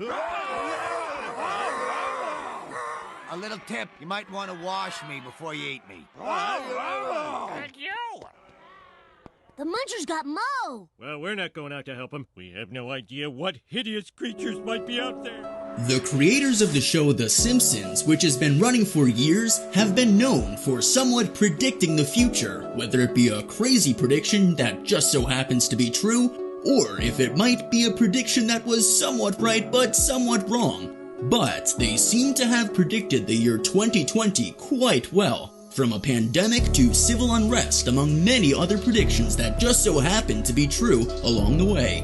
A little tip, you might want to wash me before you eat me. Thank you. The munchers got Mo! Well, we're not going out to help him. We have no idea what hideous creatures might be out there. The creators of the show The Simpsons, which has been running for years, have been known for somewhat predicting the future, whether it be a crazy prediction that just so happens to be true, or if it might be a prediction that was somewhat right but somewhat wrong. But they seem to have predicted the year 2020 quite well. From a pandemic to civil unrest, among many other predictions that just so happened to be true along the way.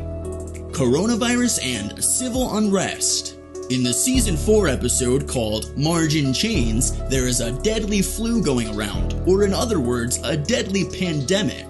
Coronavirus and civil unrest. In the Season 4 episode called Margin Chains, there is a deadly flu going around, or in other words, a deadly pandemic.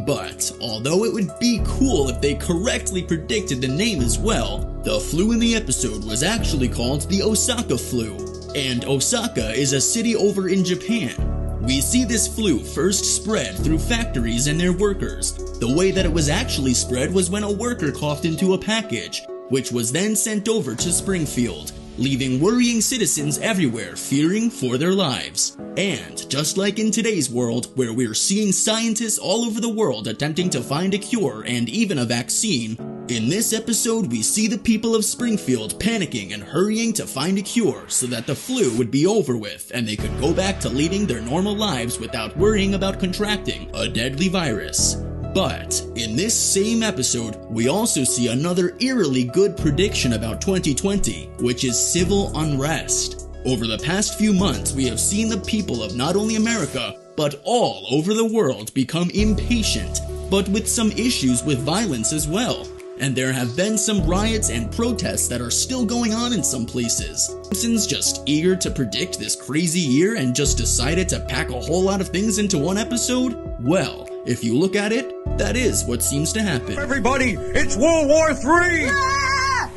But, although it would be cool if they correctly predicted the name as well, the flu in the episode was actually called the Osaka flu. And Osaka is a city over in Japan. We see this flu first spread through factories and their workers. The way that it was actually spread was when a worker coughed into a package, which was then sent over to Springfield, leaving worrying citizens everywhere fearing for their lives. And just like in today's world, where we're seeing scientists all over the world attempting to find a cure and even a vaccine, in this episode we see the people of Springfield panicking and hurrying to find a cure so that the flu would be over with and they could go back to leading their normal lives without worrying about contracting a deadly virus. But in this same episode, we also see another eerily good prediction about 2020, which is civil unrest. Over the past few months, we have seen the people of not only America, but all over the world become impatient, but with some issues with violence as well. And there have been some riots and protests that are still going on in some places. Simpsons just eager to predict this crazy year and just decided to pack a whole lot of things into one episode? Well, if you look at it, that is what seems to happen. Everybody, it's World War III! Ah!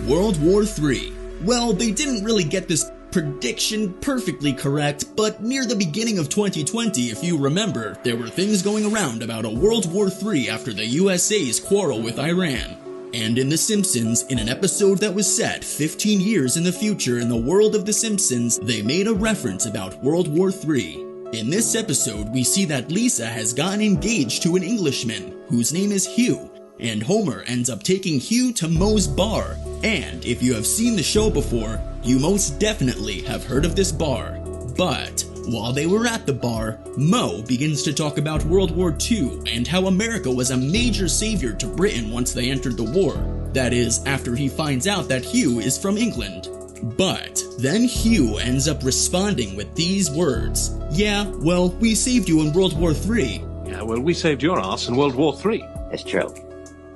World War III. Well, they didn't really get this prediction perfectly correct, but near the beginning of 2020, if you remember, there were things going around about a World War III after the USA's quarrel with Iran. And in The Simpsons, in an episode that was set 15 years in the future in the world of The Simpsons, they made a reference about World War III. In this episode, we see that Lisa has gotten engaged to an Englishman, whose name is Hugh, and Homer ends up taking Hugh to Moe's bar. And if you have seen the show before, you most definitely have heard of this bar. But while they were at the bar, Moe begins to talk about World War II and how America was a major savior to Britain once they entered the war. That is, after he finds out that Hugh is from England. But then Hugh ends up responding with these words. Yeah, well, we saved you in World War III. Yeah, well, we saved your ass in World War III. It's true.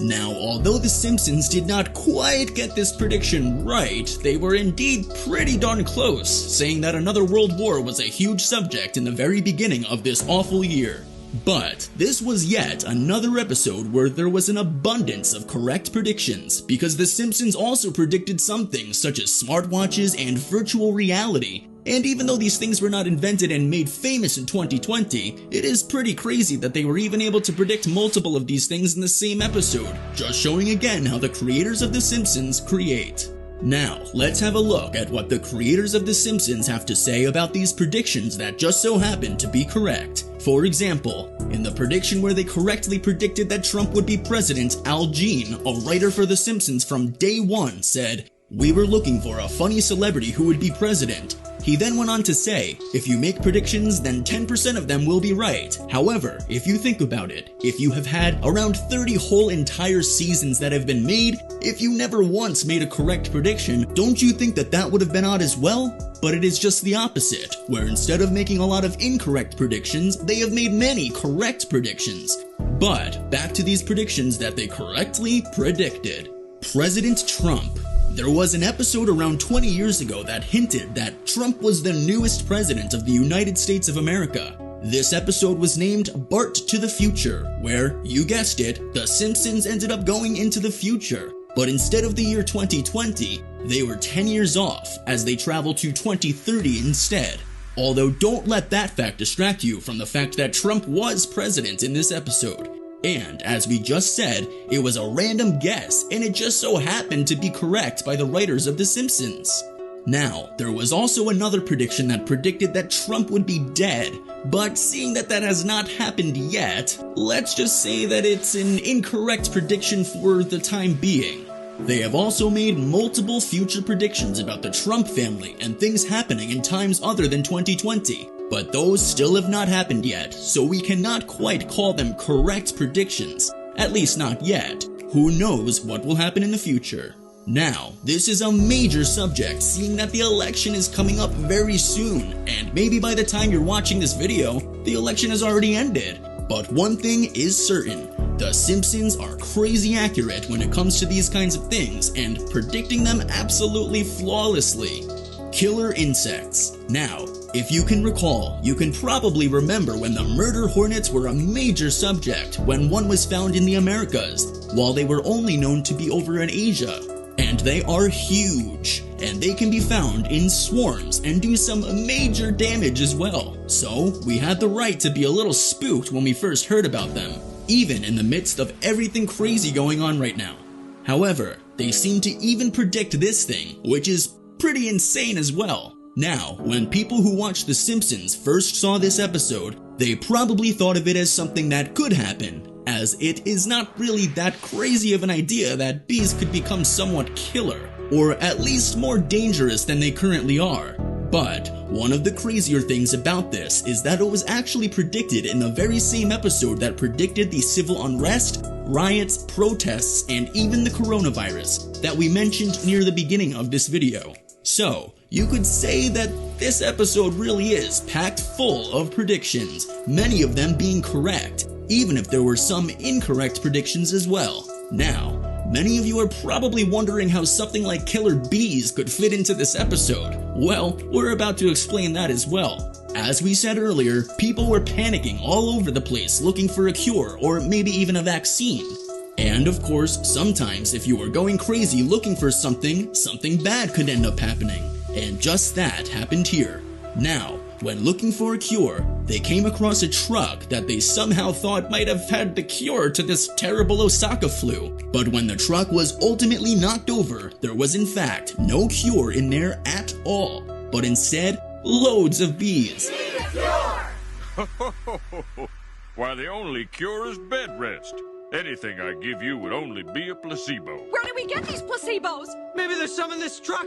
Now, although The Simpsons did not quite get this prediction right, they were indeed pretty darn close, saying that another world war was a huge subject in the very beginning of this awful year. But this was yet another episode where there was an abundance of correct predictions, because The Simpsons also predicted some things such as smartwatches and virtual reality. And even though these things were not invented and made famous in 2020, it is pretty crazy that they were even able to predict multiple of these things in the same episode, just showing again how the creators of The Simpsons create. Now, let's have a look at what the creators of The Simpsons have to say about these predictions that just so happened to be correct. For example, in the prediction where they correctly predicted that Trump would be president, Al Jean, a writer for The Simpsons from day one, said, "We were looking for a funny celebrity who would be president." He then went on to say, if you make predictions, then 10% of them will be right. However, if you think about it, if you have had around 30 whole entire seasons that have been made, if you never once made a correct prediction, don't you think that that would have been odd as well? But it is just the opposite, where instead of making a lot of incorrect predictions, they have made many correct predictions. But back to these predictions that they correctly predicted. President Trump. There was an episode around 20 years ago that hinted that Trump was the newest president of the United States of America. This episode was named Bart to the Future, where, you guessed it, The Simpsons ended up going into the future. But instead of the year 2020, they were 10 years off as they traveled to 2030 instead. Although don't let that fact distract you from the fact that Trump was president in this episode. And as we just said, it was a random guess, and it just so happened to be correct by the writers of The Simpsons. Now, there was also another prediction that predicted that Trump would be dead, but seeing that that has not happened yet, let's just say that it's an incorrect prediction for the time being. They have also made multiple future predictions about the Trump family and things happening in times other than 2020, but those still have not happened yet, so we cannot quite call them correct predictions, at least not yet. Who knows what will happen in the future? Now, this is a major subject, seeing that the election is coming up very soon, and maybe by the time you're watching this video, the election has already ended. But one thing is certain, The Simpsons are crazy accurate when it comes to these kinds of things, and predicting them absolutely flawlessly. Killer insects. Now, if you can recall, you can probably remember when the murder hornets were a major subject when one was found in the Americas, while they were only known to be over in Asia. And they are huge, and they can be found in swarms and do some major damage as well. So, we had the right to be a little spooked when we first heard about them, even in the midst of everything crazy going on right now. However, they seem to even predict this thing, which is pretty insane as well. Now, when people who watch The Simpsons first saw this episode, they probably thought of it as something that could happen, as it is not really that crazy of an idea that bees could become somewhat killer, or at least more dangerous than they currently are. But one of the crazier things about this is that it was actually predicted in the very same episode that predicted the civil unrest, riots, protests, and even the coronavirus that we mentioned near the beginning of this video. So, you could say that this episode really is packed full of predictions, many of them being correct, even if there were some incorrect predictions as well. Now, many of you are probably wondering how something like killer bees could fit into this episode. Well, we're about to explain that as well. As we said earlier, people were panicking all over the place looking for a cure or maybe even a vaccine. And of course, sometimes if you were going crazy looking for something bad could end up happening. And just that happened here. Now, when looking for a cure, they came across a truck that they somehow thought might have had the cure to this terrible Osaka flu. But when the truck was ultimately knocked over, there was in fact no cure in there at all, but instead, loads of bees. Why, the only cure is bed rest. Anything I give you would only be a placebo. Where do we get these placebos? Maybe there's some in this truck.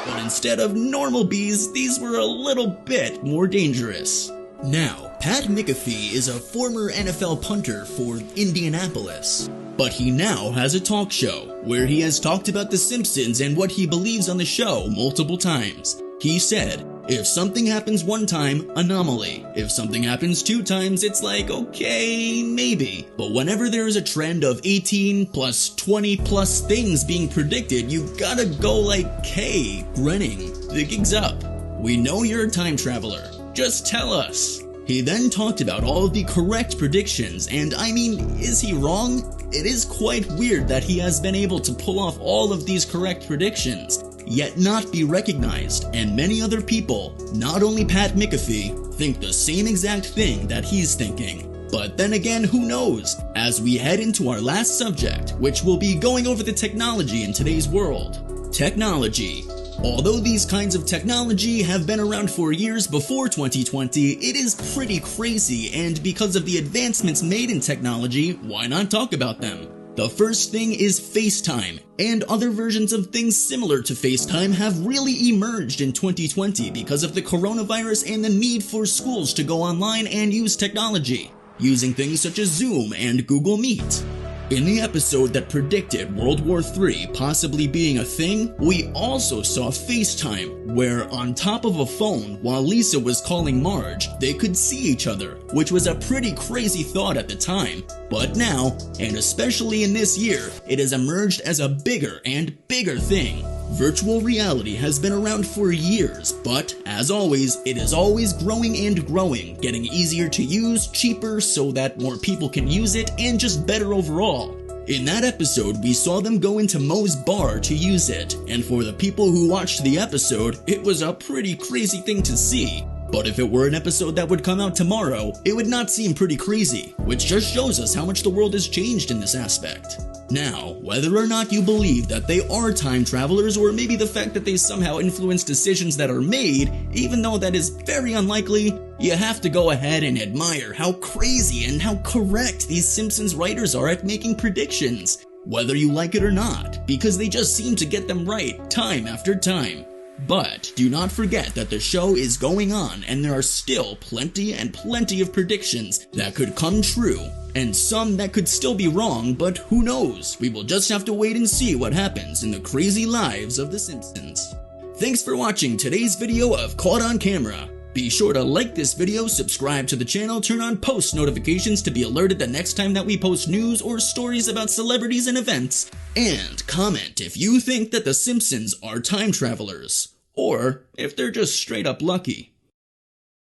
But instead of normal bees, these were a little bit more dangerous. Now, Pat McAfee is a former NFL punter for Indianapolis, but he now has a talk show where he has talked about The Simpsons and what he believes on the show multiple times. He said, if something happens one time, anomaly. If something happens 2 times, it's like, okay, maybe. But whenever there is a trend of 18 plus 20 plus things being predicted, you gotta go like, hey, grinning, the gig's up. We know you're a time traveler. Just tell us. He then talked about all of the correct predictions, and I mean, is he wrong? It is quite weird that he has been able to pull off all of these correct predictions, yet not be recognized, and many other people, not only Pat McAfee, think the same exact thing that he's thinking. But then again, who knows, as we head into our last subject, which will be going over the technology in today's world. Technology. Although these kinds of technology have been around for years before 2020, it is pretty crazy, and because of the advancements made in technology, why not talk about them? The first thing is FaceTime, and other versions of things similar to FaceTime have really emerged in 2020 because of the coronavirus and the need for schools to go online and use technology, using things such as Zoom and Google Meet. In the episode that predicted World War III possibly being a thing, we also saw FaceTime, where on top of a phone, while Lisa was calling Marge, they could see each other, which was a pretty crazy thought at the time. But now, and especially in this year, it has emerged as a bigger and bigger thing. Virtual reality has been around for years, but as always, it is always growing and growing, getting easier to use, cheaper so that more people can use it, and just better overall. In that episode, we saw them go into Moe's bar to use it, and for the people who watched the episode, it was a pretty crazy thing to see. But if it were an episode that would come out tomorrow, it would not seem pretty crazy, which just shows us how much the world has changed in this aspect. Now, whether or not you believe that they are time travelers, or maybe the fact that they somehow influence decisions that are made, even though that is very unlikely, you have to go ahead and admire how crazy and how correct these Simpsons writers are at making predictions, whether you like it or not, because they just seem to get them right time after time. But do not forget that the show is going on and there are still plenty and plenty of predictions that could come true, and some that could still be wrong, but who knows? We will just have to wait and see what happens in the crazy lives of the Simpsons. Thanks for watching today's video of Caught on Camera. Be sure to like this video, subscribe to the channel, turn on post notifications to be alerted the next time that we post news or stories about celebrities and events, and comment if you think that the Simpsons are time travelers, or if they're just straight up lucky.